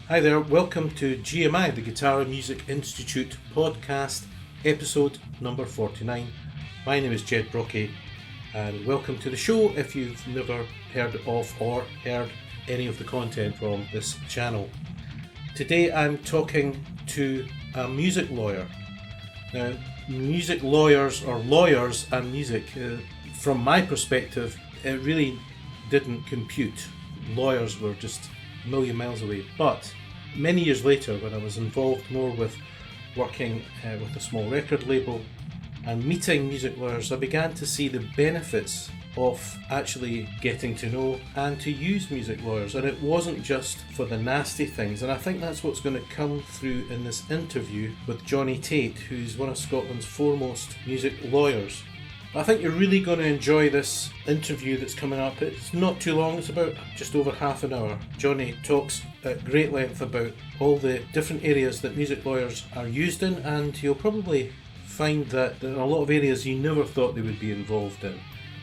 Hi there, welcome to GMI, the Guitar Music Institute podcast, episode number 49. My name is Jed Brockey, and welcome to the show if you've never heard of or heard any of the content from this channel. Today I'm talking to a music lawyer. Now, music lawyers or lawyers and music, from my perspective, it really didn't compute. Lawyers were just a million miles away. But many years later, when I was involved more with working with a small record label and meeting music lawyers, I began to see the benefits of actually getting to know and to use music lawyers. And it wasn't just for the nasty things. And I think that's what's going to come through in this interview with Jonny Tait, who's one of Scotland's foremost music lawyers. I think you're really going to enjoy this interview that's coming up. It's not too long, it's about just over half an hour. Jonny talks at great length about all the different areas that music lawyers are used in, and you'll probably find that there are a lot of areas you never thought they would be involved in.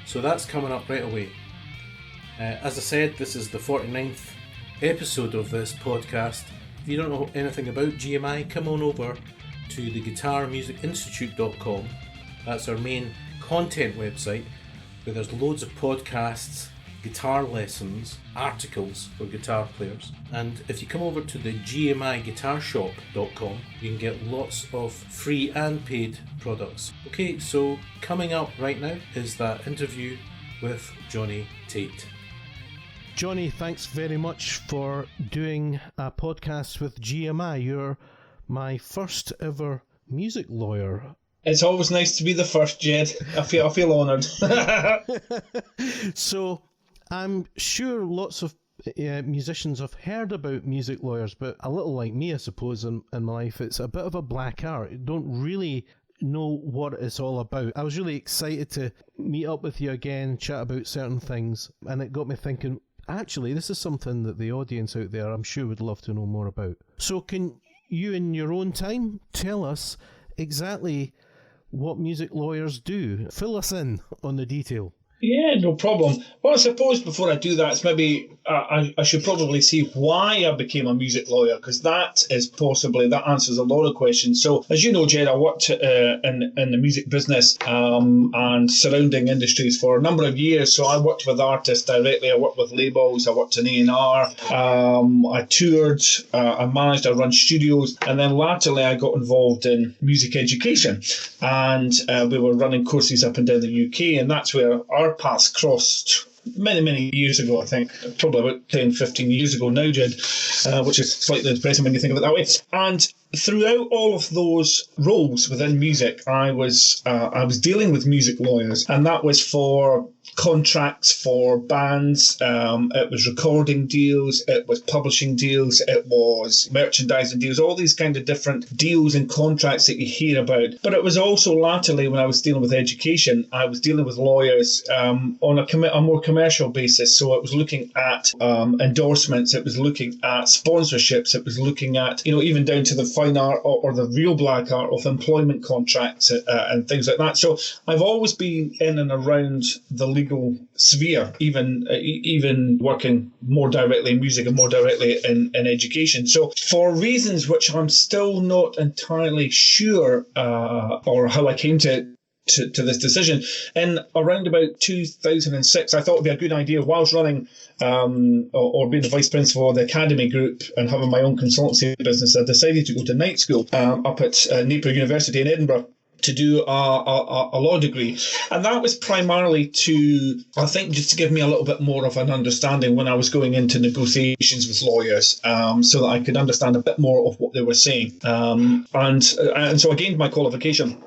So that's coming up right away. As I said, this is the 49th episode of this podcast. If you don't know anything about GMI, come on over to the guitarmusicinstitute.com. That's our main content website, where there's loads of podcasts, guitar lessons, articles for guitar players. And if you come over to the gmiguitarshop.com, you can get lots of free and paid products. Okay, so coming up right now is that interview with Jonny Tait. Jonny, thanks very much for doing a podcast with GMI. You're my first ever music lawyer. It's always nice to be the first, Jed. I feel honoured. So, I'm sure lots of musicians have heard about music lawyers, but a little like me, I suppose, in my life, it's a bit of a black art. You don't really know what it's all about. I was really excited to meet up with you again, chat about certain things, and it got me thinking, actually, this is something that the audience out there, I'm sure, would love to know more about. So, can you, in your own time, tell us exactly what music lawyers do? Fill us in on the detail. Yeah, no problem. Well, I suppose before I do that, it's maybe I should probably see why I became a music lawyer, because that answers a lot of questions. So, as you know, Jed, I worked in the music business and surrounding industries for a number of years. So I worked with artists directly, I worked with labels, I worked in A&R, I toured, I managed, I run studios, and then latterly I got involved in music education, and we were running courses up and down the UK, and that's where our paths crossed many years ago. I think probably about 10, 15 years ago now, Jed, which is slightly depressing when you think of it that way. And throughout all of those roles within music, I was dealing with music lawyers, and that was for contracts for bands, it was recording deals, it was publishing deals, it was merchandising deals, all these kind of different deals and contracts that you hear about. But it was also latterly, when I was dealing with education, I was dealing with lawyers on a more commercial basis. So it was looking at endorsements, it was looking at sponsorships, it was looking at, even down to the fine art or the real black art of employment contracts and things like that. So I've always been in and around the legal sphere, even working more directly in music and more directly in education. So for reasons which I'm still not entirely sure or how I came to this decision, in around about 2006, I thought it would be a good idea, whilst running or being the vice principal of the Academy Group and having my own consultancy business, I decided to go to night school up at Napier University in Edinburgh to do a law degree. And that was primarily I think, just to give me a little bit more of an understanding when I was going into negotiations with lawyers, so that I could understand a bit more of what they were saying. And so I gained my qualification.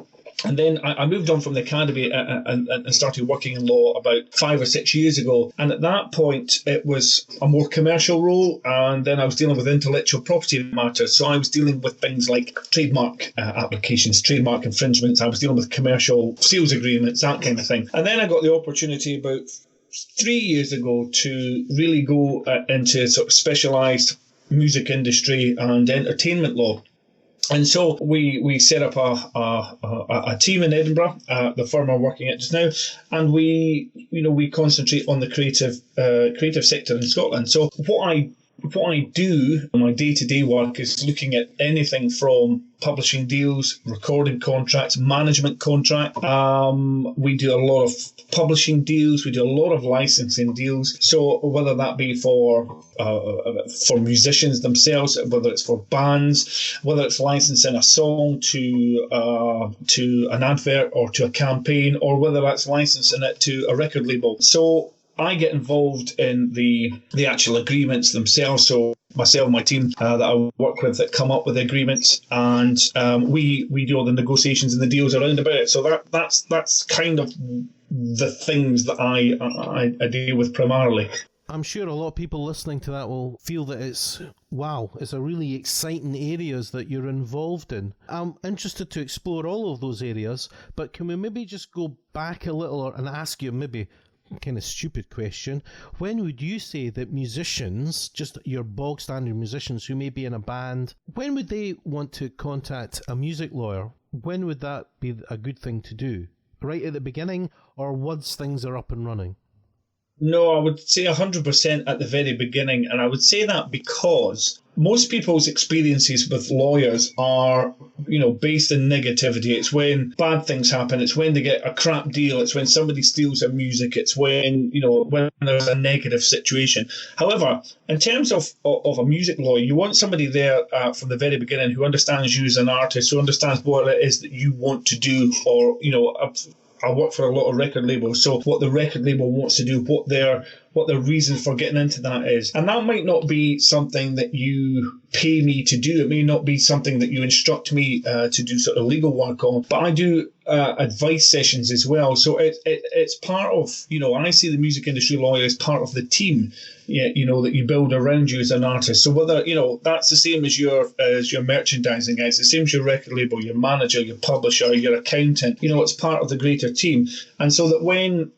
And then I moved on from the academy and started working in law about 5 or 6 years ago. And at that point, it was a more commercial role. And then I was dealing with intellectual property matters. So I was dealing with things like trademark applications, trademark infringements. I was dealing with commercial sales agreements, that kind of thing. And then I got the opportunity about 3 years ago to really go into sort of specialised music industry and entertainment law. And so we set up a team in Edinburgh, the firm I'm working at just now, and we concentrate on the creative sector in Scotland. So what what I do in my day-to-day work is looking at anything from publishing deals, recording contracts, management contract. We do a lot of publishing deals. We do a lot of licensing deals. So whether that be for musicians themselves, whether it's for bands, whether it's licensing a song to an advert or to a campaign, or whether that's licensing it to a record label. So I get involved in the actual agreements themselves. So myself and my team that I work with that come up with the agreements, and we do all the negotiations and the deals around about it. So that's kind of the things that I deal with primarily. I'm sure a lot of people listening to that will feel that it's a really exciting areas that you're involved in. I'm interested to explore all of those areas, but can we maybe just go back a little and ask you maybe kind of stupid question. When would you say that musicians, just your bog standard musicians who may be in a band, when would they want to contact a music lawyer? When would that be a good thing to do? Right at the beginning, or once things are up and running? No, I would say 100% at the very beginning. And I would say that because most people's experiences with lawyers are, based in negativity. It's when bad things happen. It's when they get a crap deal. It's when somebody steals their music. It's when there's a negative situation. However, in terms of a music lawyer, you want somebody there from the very beginning who understands you as an artist, who understands what it is that you want to do, or, I work for a lot of record labels, so what the record label wants to do, what their reason for getting into that is. And that might not be something that you pay me to do. It may not be something that you instruct me to do sort of legal work on, but I do advice sessions as well. So it's part of, I see the music industry lawyer as part of the team, that you build around you as an artist. So whether, that's the same as your merchandising guys, the same as your record label, your manager, your publisher, your accountant, it's part of the greater team. And so that when,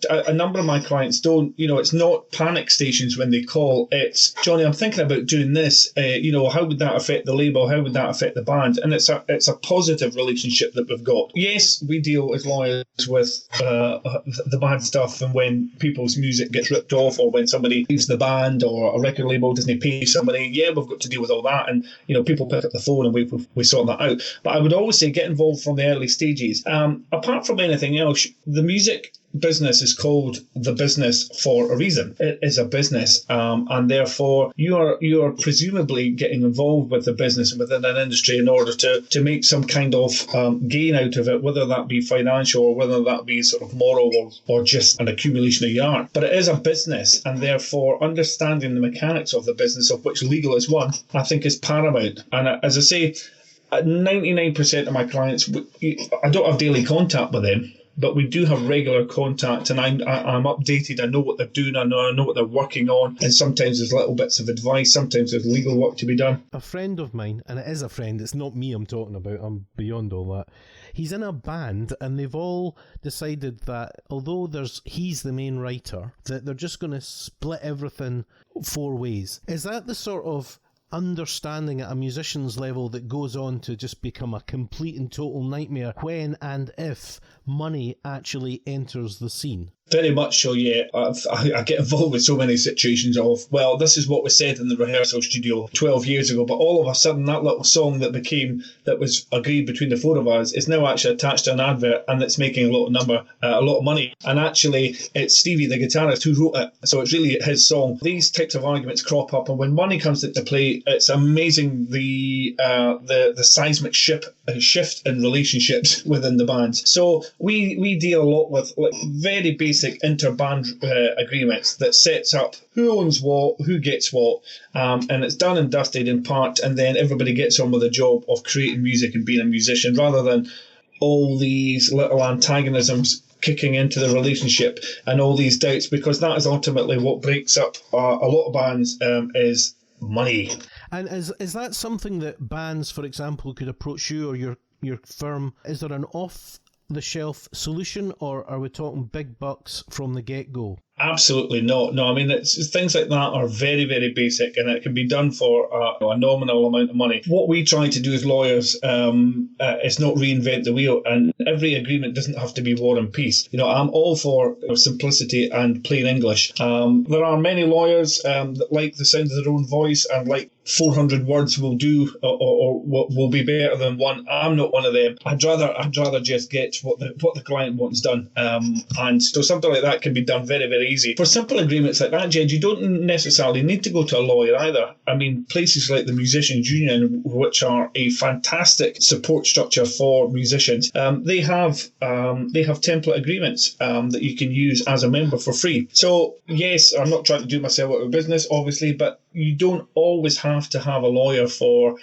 a number of my clients don't, it's not panic stations when they call, it's, Jonny, I'm thinking about doing this, how would that affect the label? How would that affect the band? And it's a positive relationship that we've got. Yes, we deal as lawyers with the bad stuff, and when people's music gets ripped off, or when somebody leaves the band, or a record label doesn't pay somebody, we've got to deal with all that, and people pick up the phone and we sort that out. But I would always say get involved from the early stages. Apart from anything else, the music business is called the business for a reason. It is a business, and therefore you are presumably getting involved with the business within an industry in order to make some kind of gain out of it, whether that be financial or whether that be sort of moral or just an accumulation of art. But it is a business, and therefore understanding the mechanics of the business, of which legal is one, I think is paramount. And as I say, 99% of my clients, I don't have daily contact with them, but we do have regular contact, and I'm updated. I know what they're doing. I know what they're working on, and sometimes there's little bits of advice. Sometimes there's legal work to be done. A friend of mine, and it is a friend, it's not me I'm talking about, I'm beyond all that. He's in a band, and they've all decided that although he's the main writer, that they're just going to split everything 4 ways. Is that the sort of understanding at a musician's level that goes on to just become a complete and total nightmare when and if money actually enters the scene? Very much so, yeah. I get involved with so many situations of, well, this is what was said in the rehearsal studio 12 years ago, but all of a sudden that little song that was agreed between the four of us is now actually attached to an advert, and it's making a lot of money. And actually, it's Stevie, the guitarist, who wrote it, so it's really his song. These types of arguments crop up, and when money comes into play, it's amazing the seismic shift in relationships within the band. So we deal a lot with very basic interband agreements that sets up who owns what, who gets what, and it's done and dusted in part, and then everybody gets on with the job of creating music and being a musician, rather than all these little antagonisms kicking into the relationship and all these doubts, because that is ultimately what breaks up a lot of bands, is money. And is that something that bands, for example, could approach you or your firm? Is there an off-the-shelf solution, or are we talking big bucks from the get-go? Absolutely not. No, I mean, it's things like that are very, very basic, and it can be done for a nominal amount of money. What we try to do as lawyers is not reinvent the wheel, and every agreement doesn't have to be War and Peace. I'm all for simplicity and plain English. There are many lawyers that like the sound of their own voice and like 400 words will do, or will be better than one. I'm not one of them. I'd rather just get what the client wants done, and so something like that can be done very, very easy. For simple agreements like that, Jed, you don't necessarily need to go to a lawyer either. I mean, places like the Musicians Union, which are a fantastic support structure for musicians, they have template agreements that you can use as a member for free. So yes, I'm not trying to do myself out of business, obviously, but you don't always have to have a lawyer for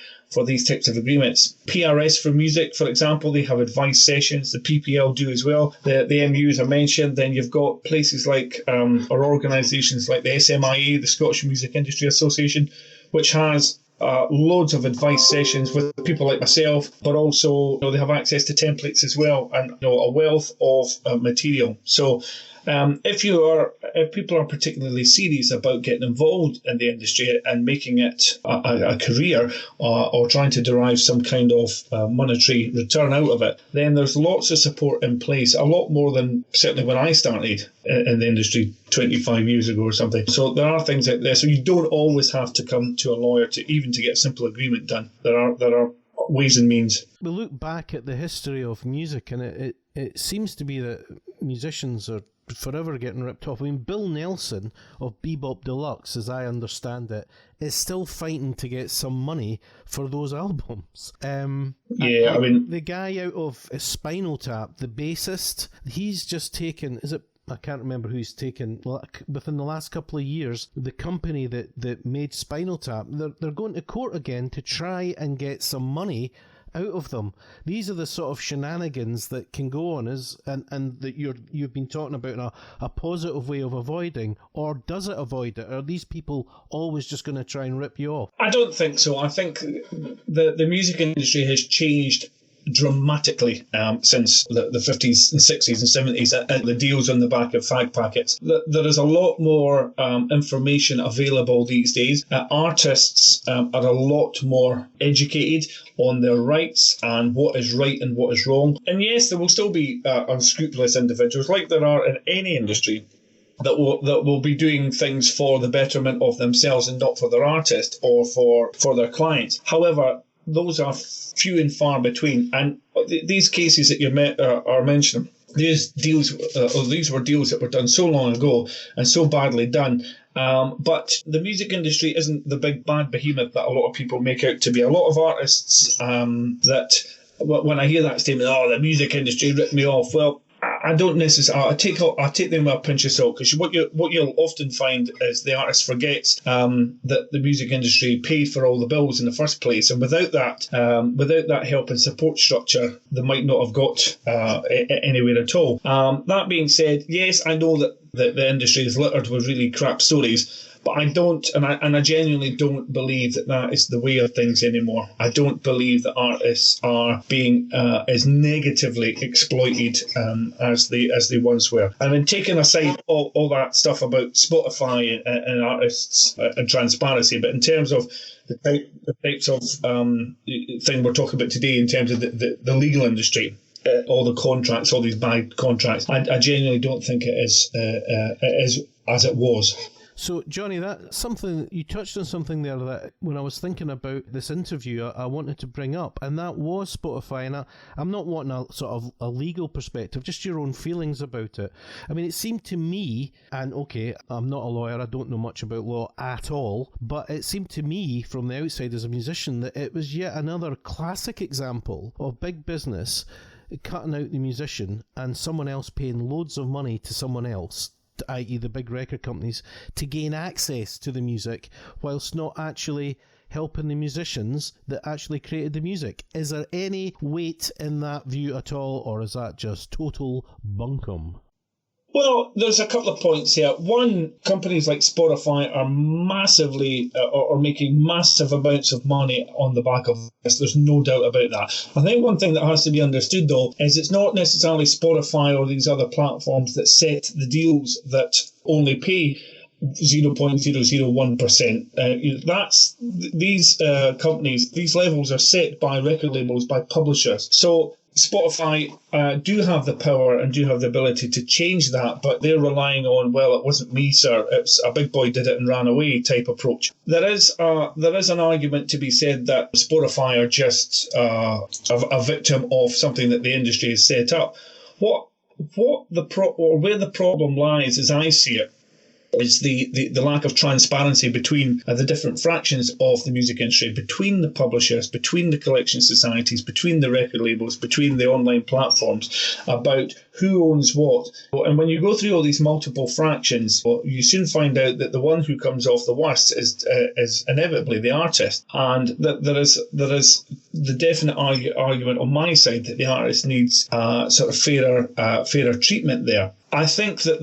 these types of agreements. PRS for music, for example, they have advice sessions. The PPL do as well. The MUs are mentioned. Then you've got places like, or organisations like the SMIA, the Scottish Music Industry Association, which has loads of advice sessions with people like myself, but also they have access to templates as well, and a wealth of material. So if people are particularly serious about getting involved in the industry and making it a career, or trying to derive some kind of monetary return out of it, then there's lots of support in place, a lot more than certainly when I started in the industry 25 years ago or something. So there are things out there. So you don't always have to come to a lawyer to get a simple agreement done. There are ways and means. We look back at the history of music, and it seems to be that musicians are forever getting ripped off. I mean, Bill Nelson of Bebop Deluxe, as I understand it, is still fighting to get some money for those albums. Yeah, I mean, the guy out of Spinal Tap, the bassist, he's just taken, I can't remember who's taken, within the last couple of years, the company that made Spinal Tap, they're going to court again to try and get some money out of them. These are the sort of shenanigans that can go on, and that you've been talking about a positive way of avoiding, or does it avoid it? Are these people always just going to try and rip you off? I don't think so. I think the music industry has changed dramatically since the 50s and 60s and 70s, and the deals on the back of fag packets. There is a lot more information available these days. Artists are a lot more educated on their rights and what is right and what is wrong. And yes, there will still be unscrupulous individuals, like there are in any industry, that will be doing things for the betterment of themselves and not for their artist or for their clients. However, those are few and far between, and these cases that you are mentioning, these were deals that were done so long ago and so badly done. But the music industry isn't the big bad behemoth that a lot of people make out to be. A lot of artists that, when I hear that statement, the music industry ripped me off, well, I don't necessarily. I take them with a pinch of salt, because what you'll often find is the artist forgets that the music industry paid for all the bills in the first place, and without that help and support structure, they might not have got anywhere at all. That being said, yes, I know that the industry is littered with really crap stories. But I don't, and I genuinely don't believe that is the way of things anymore. I don't believe that artists are being as negatively exploited as they once were. I mean, taking aside all that stuff about Spotify and artists and transparency, but in terms of the types of thing we're talking about today, in terms of the legal industry, all the contracts, all these bad contracts, I genuinely don't think it is as it was. So, Jonny, that's something you touched on, something there that when I was thinking about this interview, I wanted to bring up, and that was Spotify. And I'm not wanting a sort of a legal perspective, just your own feelings about it. I mean, it seemed to me, and okay, I'm not a lawyer, I don't know much about law at all, but it seemed to me from the outside as a musician that it was yet another classic example of big business cutting out the musician and someone else paying loads of money to someone else, i.e. the big record companies, to gain access to the music whilst not actually helping the musicians that actually created the music. Is there any weight in that view at all, or is that just total bunkum? Well, there's a couple of points here. One, companies like Spotify are massively or making massive amounts of money on the back of this. There's no doubt about that. I think one thing that has to be understood, though, is it's not necessarily Spotify or these other platforms that set the deals that only pay 0.001%. That's these companies, these levels are set by record labels, by publishers. So Spotify do have the power and do have the ability to change that, but they're relying on, well, it wasn't me, sir, it's a big boy did it and ran away type approach. There is an argument to be said that Spotify are just a victim of something that the industry has set up. Where the problem lies, as I see it, is the lack of transparency between the different fractions of the music industry, between the publishers, between the collection societies, between the record labels, between the online platforms, about who owns what. And when you go through all these multiple fractions, you soon find out that the one who comes off the worst is inevitably the artist. And that there is the definite argument on my side that the artist needs sort of fairer treatment there. I think that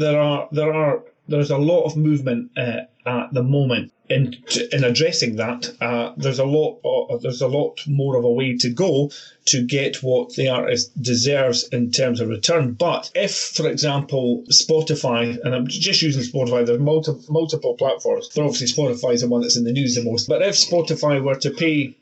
there's a lot of movement at the moment in addressing that. There's a lot more of a way to go to get what the artist deserves in terms of return. But if, for example, Spotify, and I'm just using Spotify, there's multiple platforms, but obviously Spotify is the one that's in the news the most. But if Spotify were to pay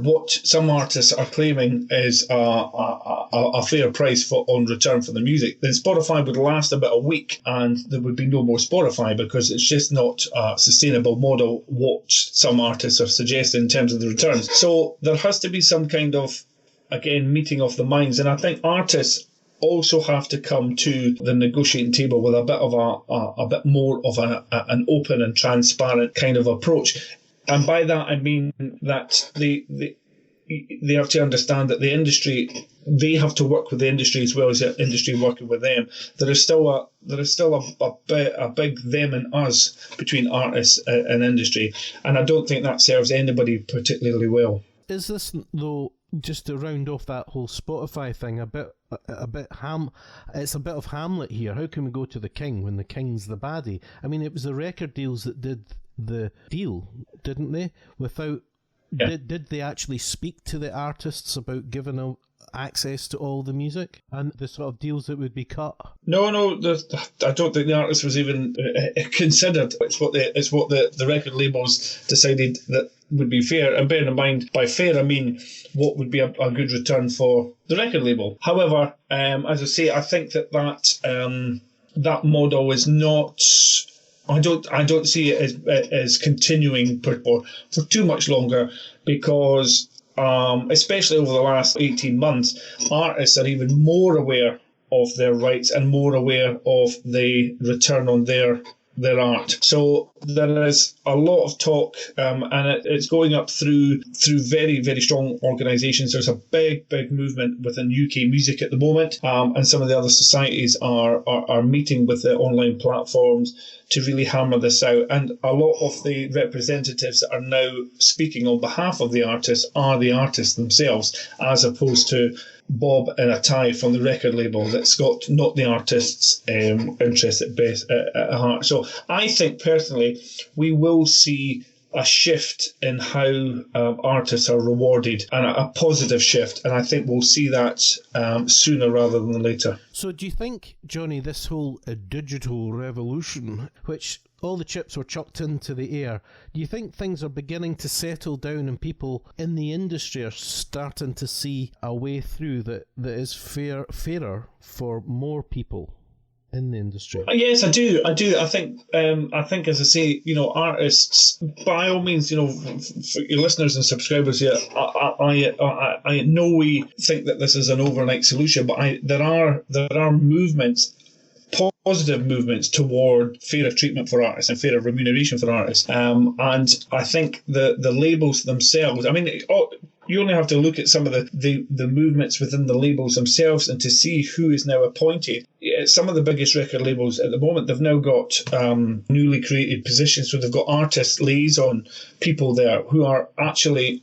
what some artists are claiming is a fair price on return for the music, then Spotify would last about a week and there would be no more Spotify, because it's just not a sustainable model what some artists are suggesting in terms of the returns. So there has to be some kind of, again, meeting of the minds, and I think artists also have to come to the negotiating table with a bit more of an open and transparent kind of approach. And by that I mean that they have to understand that the industry, they have to work with the industry as well as the industry working with them. There is still a big them and us between artists and industry, and I don't think that serves anybody particularly well. Is this, though, just to round off that whole Spotify thing, it's a bit of Hamlet here. How can we go to the king when the king's the baddie? I mean, it was the record deals that did the deal, didn't they? Did they actually speak to the artists about giving access to all the music and the sort of deals that would be cut? No, I don't think the artist was even considered. It's what the record labels decided that would be fair. And bearing in mind, by fair I mean what would be a good return for the record label. However, as I say, I think that model is not. I don't see it as continuing for too much longer, because especially over the last 18 months, artists are even more aware of their rights and more aware of the return on their art. So there is a lot of talk, and it's going up through very, very strong organisations. There's a big movement within UK music at the moment, and some of the other societies are meeting with the online platforms to really hammer this out. And a lot of the representatives that are now speaking on behalf of the artists are the artists themselves, as opposed to Bob in a tie from the record label that's got not the artist's interest at heart. So I think personally we will see a shift in how artists are rewarded, and a positive shift, and I think we'll see that sooner rather than later. So do you think, Jonny, this whole digital revolution, which all the chips were chucked into the air, do you think things are beginning to settle down and people in the industry are starting to see a way through that is fairer for more people in the industry? Yes, I do. I think, as I say, artists, by all means, for your listeners and subscribers here, I know we think that this is an overnight solution, but there are movements, positive movements toward fairer treatment for artists and fairer remuneration for artists. And I think the labels themselves, I mean, you only have to look at some of the movements within the labels themselves and to see who is now appointed. Some of the biggest record labels at the moment, they've now got newly created positions. So they've got artist liaison people there who are actually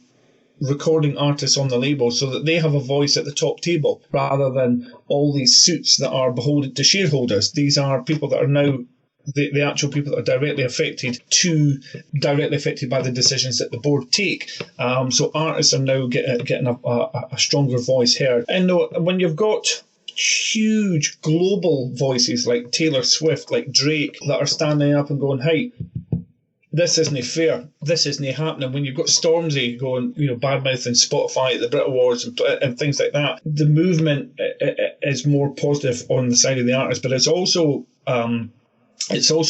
recording artists on the label so that they have a voice at the top table rather than all these suits that are beholden to shareholders. These are people that are now the actual people that are directly affected by the decisions that the board take. So artists are now getting a stronger voice heard. And when you've got huge global voices like Taylor Swift, like Drake, that are standing up and going, hey, this isn't fair, this isn't happening. When you've got Stormzy going, bad-mouthing Spotify at the Brit Awards and things like that, the movement is more positive on the side of the artist, but it's also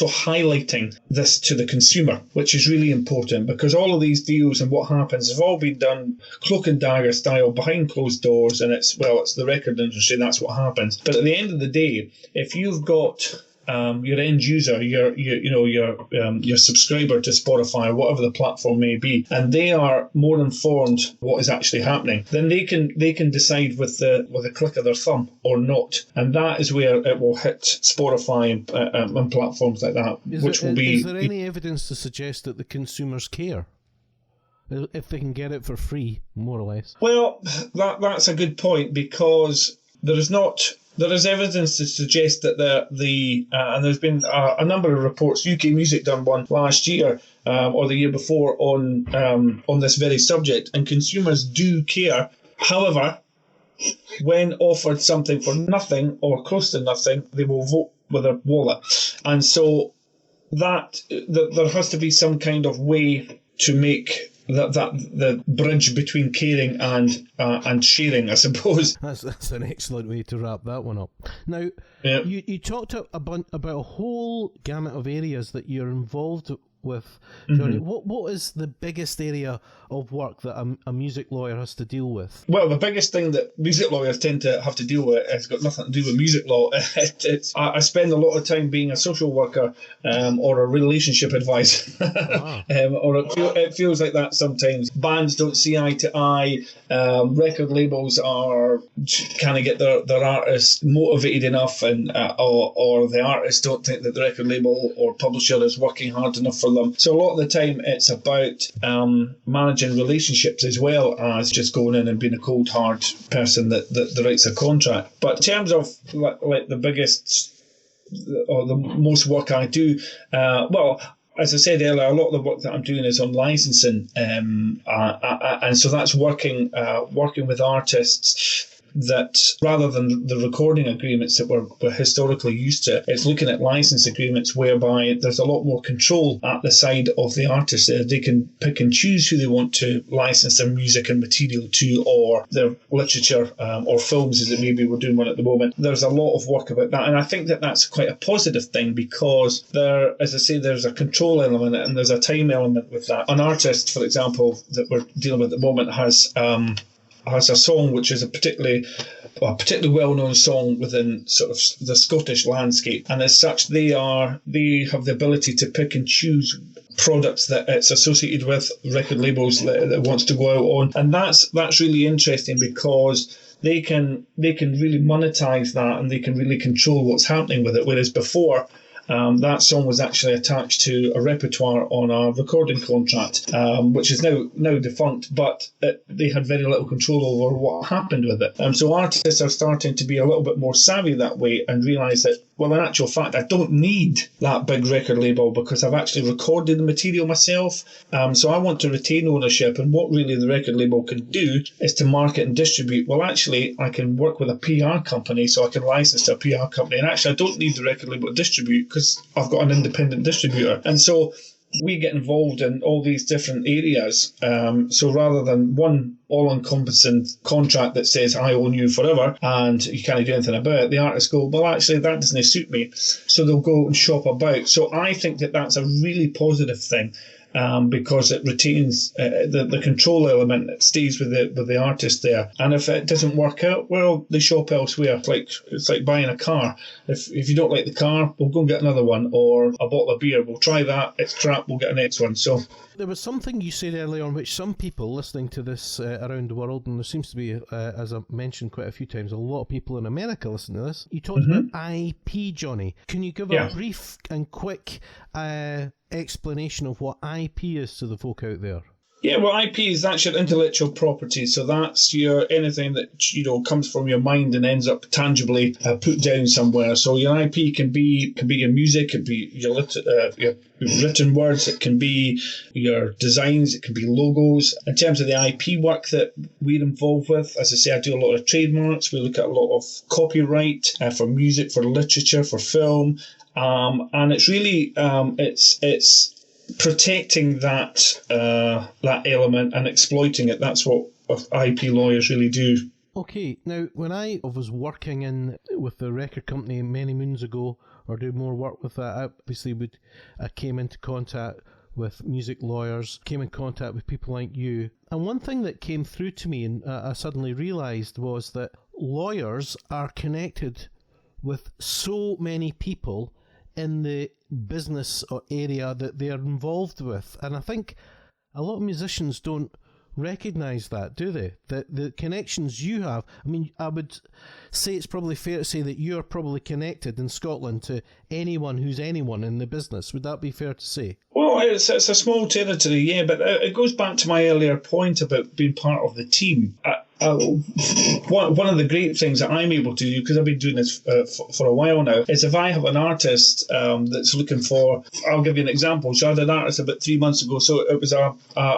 highlighting this to the consumer, which is really important, because all of these deals and what happens have all been done cloak and dagger style behind closed doors, and it's the record industry, that's what happens. But at the end of the day, if you've got your end user, your subscriber to Spotify or whatever the platform may be, and they are more informed what is actually happening, then they can decide with a click of their thumb or not, and that is where it will hit Spotify and platforms like that. Is there any evidence to suggest that the consumers care? If they can get it for free, more or less. Well, that's a good point, because there is evidence to suggest that and there's been a number of reports. UK Music done one last year or the year before on this very subject, and consumers do care. However, when offered something for nothing or close to nothing, they will vote with their wallet, and so that there has to be some kind of way to make that the bridge between caring and sharing, I suppose. That's an excellent way to wrap that one up. Now, yeah. You talked about a whole gamut of areas that you're involved with, Jonny. Mm-hmm. What is the biggest area of work that a music lawyer has to deal with? Well, the biggest thing that music lawyers tend to have to deal with has got nothing to do with music law. I spend a lot of time being a social worker or a relationship advisor. Or it feels like that sometimes. Bands don't see eye to eye. Record labels can't get their artists motivated enough, and or the artists don't think that the record label or publisher is working hard enough for them. So a lot of the time it's about managing relationships as well as just going in and being a cold hard person that writes a contract. But in terms of like the biggest or the most work I do, as I said earlier, a lot of the work that I'm doing is on licensing, and so that's working with artists that, rather than the recording agreements that we're historically used to, it's looking at license agreements whereby there's a lot more control at the side of the artist. They can pick and choose who they want to license their music and material to, or their literature or films, as it may be. We're doing one at the moment. There's a lot of work about that, and I think that that's quite a positive thing, because as I say, there's a control element and there's a time element with that. An artist, for example, that we're dealing with at the moment has a song which is a particularly well-known song within sort of the Scottish landscape, and as such they have the ability to pick and choose products that it's associated with, record labels that it wants to go out on, and that's really interesting, because they can really monetize that, and they can really control what's happening with it, whereas before that song was actually attached to a repertoire on a recording contract, which is now defunct, but they had very little control over what happened with it. So artists are starting to be a little bit more savvy that way and realise that, well, in actual fact, I don't need that big record label because I've actually recorded the material myself. So I want to retain ownership, and what really the record label can do is to market and distribute. Well, actually, I can work with a PR company, so I can license to a PR company, and actually I don't need the record label to distribute because I've got an independent distributor. And so we get involved in all these different areas. So rather than one all-encompassing contract that says I own you forever and you can't do anything about it, the artists go, well, actually, that doesn't suit me. So they'll go and shop about. So I think that that's a really positive thing. Because it retains the control element that stays with the artist there, and if it doesn't work out, well, they shop elsewhere. It's like buying a car. If you don't like the car, we'll go and get another one, or a bottle of beer. We'll try that. It's crap. We'll get the next one. So there was something you said earlier on which some people listening to this around the world, and there seems to be, as I mentioned quite a few times, a lot of people in America listen to this. You talked about IP, Jonny. Can you give a brief and quick explanation of what IP is to the folk out there? Yeah, well, that's your intellectual property. So that's your anything that comes from your mind and ends up tangibly put down somewhere. So your IP can be your music, it can be your written words, it can be your designs, it can be logos. In terms of the IP work that we're involved with, as I say, I do a lot of trademarks. We look at a lot of copyright for music, for literature, for film, and it's really it's protecting that element and exploiting it. That's what IP lawyers really do. Okay, now when I was working with the record company many moons ago, or doing more work with that, I obviously I came into contact with music lawyers, came in contact with people like you. And one thing that came through to me and I suddenly realised was that lawyers are connected with so many people in the business or area that they are involved with. And I think a lot of musicians don't recognise that, do they? That the connections you have, I mean, I would say it's probably fair to say that you're probably connected in Scotland to anyone who's anyone in the business. Would that be fair to say? Well, it's a small territory, yeah, but it goes back to my earlier point about being part of the team. One of the great things that I'm able to do, because I've been doing this for a while now, is if I have an artist that's looking for, I'll give you an example. So I had an artist about 3 months ago, so it was a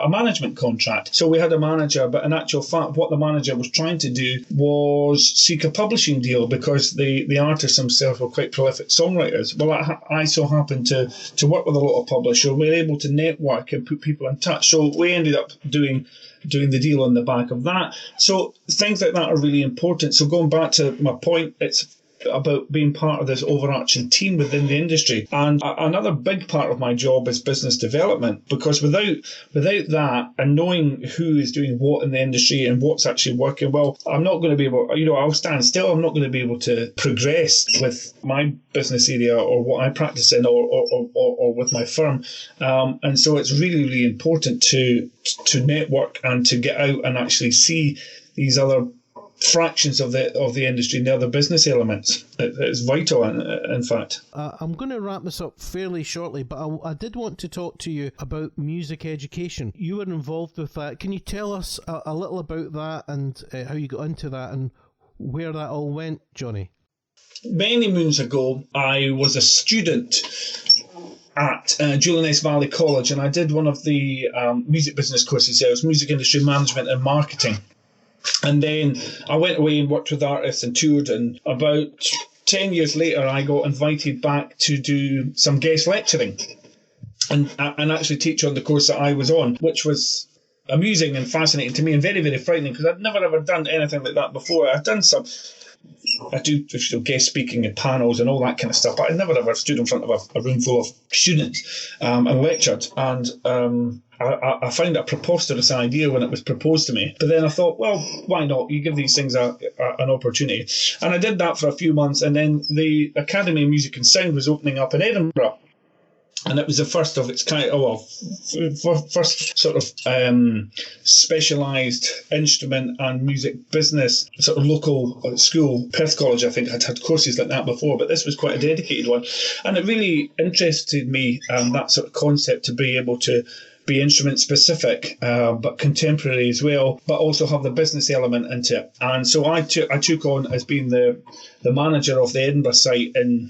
management contract. So we had a manager, but in actual fact, what the manager was trying to do was seek a publishing deal because the artists themselves were quite prolific songwriters. Well, I so happened to work with a lot of publishers. We were able to network and put people in touch. So we ended up doing the deal on the back of that. So things like that are really important. So going back to my point, it's about being part of this overarching team within the industry. And another big part of my job is business development, because without that and knowing who is doing what in the industry and what's actually working well, I'm not going to be able, I'll stand still. I'm not going to be able to progress with my business area or what I practice in or with my firm. And so it's really, really important to network and to get out and actually see these other fractions of the industry and the other business elements. It's vital, in fact. I'm going to wrap this up fairly shortly, but I did want to talk to you about music education. You were involved with that. Can you tell us a little about that and how you got into that and where that all went, Jonny? Many moons ago, I was a student at Julian S. Valley College, and I did one of the music business courses there. It was music industry management and marketing. And then I went away and worked with artists and toured, and about 10 years later I got invited back to do some guest lecturing and actually teach on the course that I was on, which was amusing and fascinating to me and very, very frightening, because I'd never ever done anything like that before. I do guest speaking at panels and all that kind of stuff, but I never ever stood in front of a room full of students and lectured. And I found it a preposterous idea when it was proposed to me. But then I thought, well, why not? You give these things an opportunity. And I did that for a few months, and then the Academy of Music and Sound was opening up in Edinburgh. And it was the first of its kind, first sort of specialised instrument and music business sort of local school. Perth College, I think, had courses like that before, but this was quite a dedicated one. And it really interested me, that sort of concept, to be able to be instrument specific, but contemporary as well, but also have the business element into it. And so I took on as being the manager of the Edinburgh site in,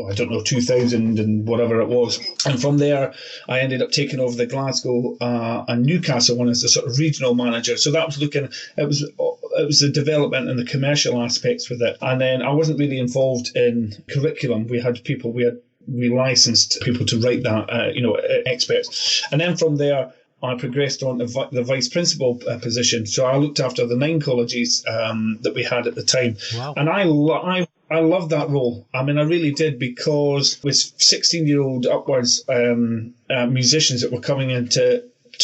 I don't know, 2000 and whatever it was. And from there, I ended up taking over the Glasgow and Newcastle one as the sort of regional manager. So that was it was the development and the commercial aspects with it. And then I wasn't really involved in curriculum. We licensed people to write that, experts. And then from there, I progressed on to the vice principal position. So I looked after the 9 colleges that we had at the time. Wow. And I loved that role. I mean, I really did, because with 16-year-old upwards musicians that were coming into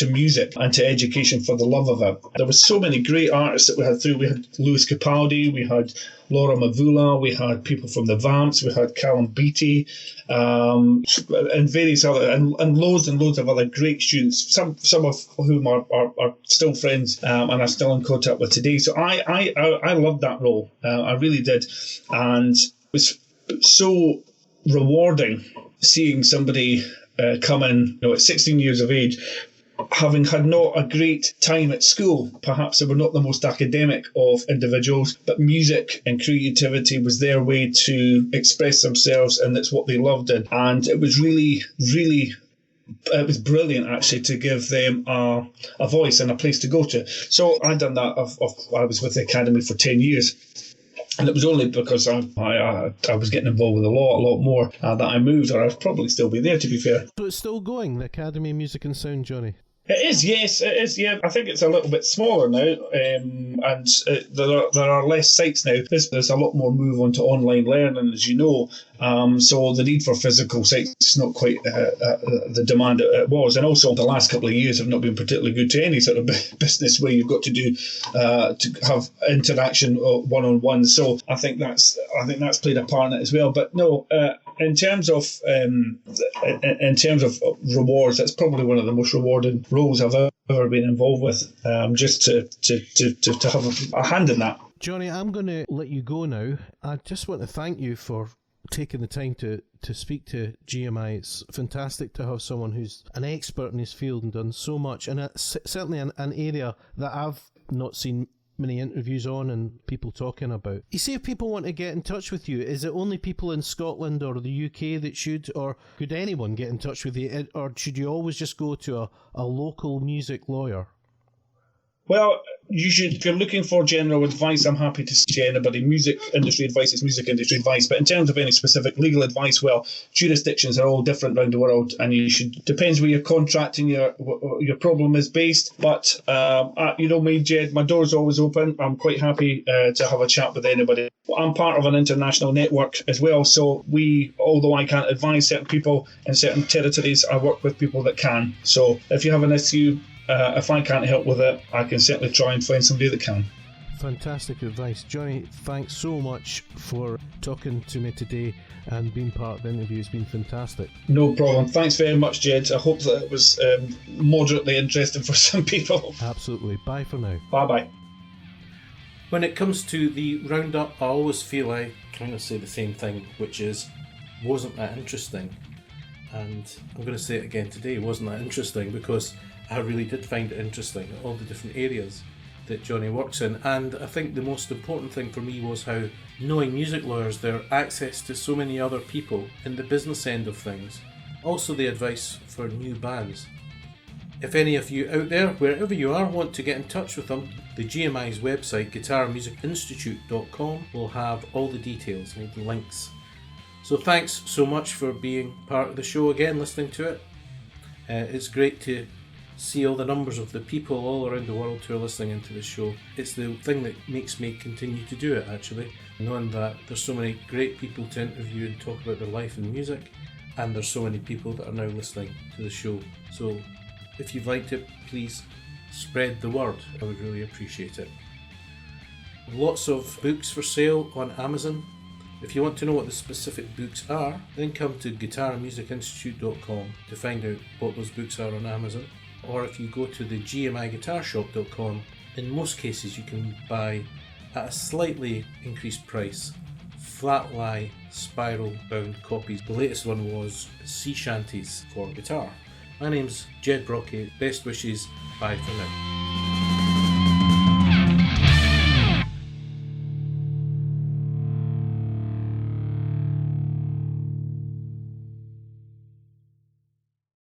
music and to education for the love of it. There were so many great artists that we had through. We had Lewis Capaldi, we had Laura Mavula, we had people from the Vamps, we had Callum Beattie, and various other, and loads of other great students, some of whom are still friends and are still in contact with today. So I loved that role. I really did. And it was so rewarding seeing somebody come in, at 16 years of age, having had not a great time at school, perhaps they were not the most academic of individuals, but music and creativity was their way to express themselves, and that's what they loved it. And it was it was brilliant actually to give them a voice and a place to go to. So I done that. I was with the Academy for 10 years. And it was only because I was getting involved with a lot more that I moved, or I'd probably still be there, to be fair. So it's still going, the Academy of Music and Sound, Jonny? It is, yes, it is, yeah. I think it's a little bit smaller now, and there are less sites now. There's a lot more move on to online learning, as you know. So the need for physical sites is not quite the demand it was. And also the last couple of years have not been particularly good to any sort of business where you've got to have interaction one-on-one. So I think that's played a part in it as well. But no, in terms of rewards, that's probably one of the most rewarding roles I've ever been involved with. Just to have a hand in that. Jonny, I'm going to let you go now. I just want to thank you for taking the time to speak to GMI. It's fantastic to have someone who's an expert in his field and done so much, and certainly an area that I've not seen many interviews on and people talking about. You see, if people want to get in touch with you, is it only people in Scotland or the UK that should, or could anyone get in touch with you, or should you always just go to a local music lawyer? Well, if you're looking for general advice, I'm happy to see anybody. Music industry advice is music industry advice. But in terms of any specific legal advice, well, jurisdictions are all different around the world, and depends where your contracting your problem is based. But you know me, Jed, my door's always open. I'm quite happy to have a chat with anybody. I'm part of an international network as well, so although I can't advise certain people in certain territories, I work with people that can. So if you have an issue, if I can't help with it, I can certainly try and find somebody that can. Fantastic advice. Jonny, thanks so much for talking to me today and being part of the interview. It's been fantastic. No problem. Thanks very much, Jed. I hope that it was moderately interesting for some people. Absolutely. Bye for now. Bye-bye. When it comes to the roundup, I always feel I kind of say the same thing, which is, wasn't that interesting? And I'm going to say it again today, wasn't that interesting? Because I really did find it interesting, all the different areas that Jonny works in. And I think the most important thing for me was how, knowing music lawyers, their access to so many other people in the business end of things. Also the advice for new bands. If any of you out there, wherever you are, want to get in touch with them, the GMI's website, guitarmusicinstitute.com, will have all the details, all the links. So thanks so much for being part of the show again, listening to it. It's great to see all the numbers of the people all around the world who are listening into the show. It's the thing that makes me continue to do it, actually, knowing that there's so many great people to interview and talk about their life and music, and there's so many people that are now listening to the show. So if you've liked it, please spread the word. I would really appreciate it. Lots of books for sale on Amazon. If you want to know what the specific books are, then come to guitarmusicinstitute.com to find out what those books are on Amazon. Or if you go to the gmiguitarshop.com, in most cases you can buy at a slightly increased price flat lie spiral bound copies. The latest one was sea shanties for guitar. My name's Jed Brockey. Best wishes. Bye for now.